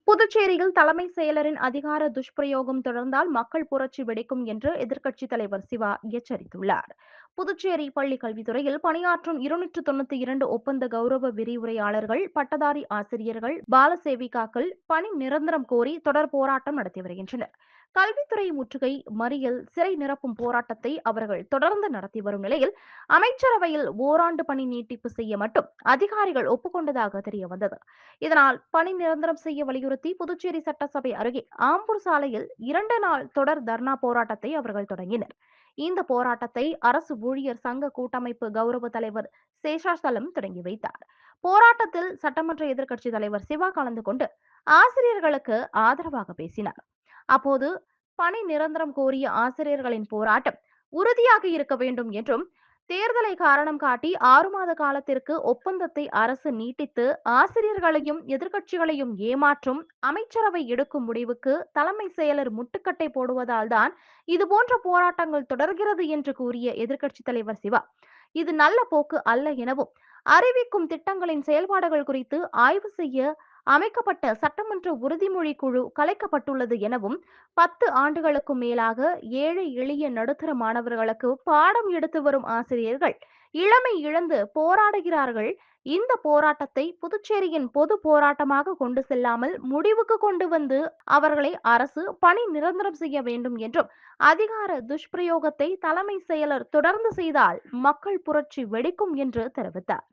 புதுச்சேரியில் தலைமை செயலரின் அதிகார துஷ்பிரயோகம் தொடர்ந்தால் மக்கள் புரட்சி வெடிக்கும் என்று எதிர்க்கட்சித் தலைவர் சிவா எச்சரித்துள்ளார். புதுச்சேரி பள்ளிக் கல்வித்துறையில் பணியாற்றும் 292 ஒப்பந்த கௌரவ விரிவுரையாளர்கள், பட்டதாரி ஆசிரியர்கள், பால சேவிகாக்கள் பணி நிரந்தரம் கோரி தொடர் போராட்டம் நடத்தி வருகின்றனர். கல்வித்துறை முற்றுகை, மறியல், சிறை நிரப்பும் போராட்டத்தை அவர்கள் தொடர்ந்து நடத்தி வரும் நிலையில், அமைச்சரவையில் ஓராண்டு பணி நீட்டிப்பு செய்ய மட்டும் அதிகாரிகள் ஒப்புக்கொண்டதாக தெரியவந்தது. இதனால் பணி நிரந்தரம் செய்ய வலியுறுத்தி புதுச்சேரி சட்டசபை அருகே ஆம்பூர் சாலையில் 2 நாள் தொடர் தர்ணா போராட்டத்தை அவர்கள் தொடங்கினர். இந்த போராட்டத்தை அரசு ஊழியர் சங்க கூட்டமைப்பு கௌரவ தலைவர் சேஷாசலம் தொடங்கி வைத்தார். போராட்டத்தில் சட்டமன்ற எதிர்க்கட்சித் தலைவர் சிவா கலந்து கொண்டு ஆசிரியர்களுக்கு ஆதரவாக பேசினார். அப்போது பணி நிரந்தரம் கோரிய ஆசிரியர்களின் போராட்டம் உறுதியாக இருக்க வேண்டும் என்றும், தேர்தலை காரணம் காட்டி 6 மாத காலத்திற்கு ஒப்பந்தத்தை அரசு நீட்டித்து ஆசிரியர்களையும் எதிர்க்கட்சிகளையும் ஏமாற்றும் அமைச்சரவை எடுக்கும் முடிவுக்கு தலைமை செயலர் முட்டுக்கட்டை போடுவதால் தான் இதுபோன்ற போராட்டங்கள் தொடர்கிறது என்று கூறிய எதிர்க்கட்சித் தலைவர் சிவா, இது நல்ல போக்கு அல்ல எனவும், அறிவிக்கும் திட்டங்களின் செயல்பாடுகள் குறித்து ஆய்வு செய்ய அமைக்கப்பட்ட சட்டமன்ற உறுதிமொழி குழு கலைக்கப்பட்டுள்ளது எனவும், 10 ஆண்டுகளுக்கும் மேலாக ஏழை எளிய நடுத்தர மாணவர்களுக்கு பாடம் எடுத்து வரும் ஆசிரியர்கள் இளமை இழந்து போராடுகிறார்கள். இந்த போராட்டத்தை புதுச்சேரியின் பொது போராட்டமாக கொண்டு செல்லாமல் முடிவுக்கு கொண்டு வந்து அவர்களை அரசு பணி நிரந்தரம் செய்ய வேண்டும் என்றும், அதிகார துஷ்பிரயோகத்தை தலைமை செயலர் தொடர்ந்து செய்தால் மக்கள் புரட்சி வெடிக்கும் என்று தெரிவித்தார்.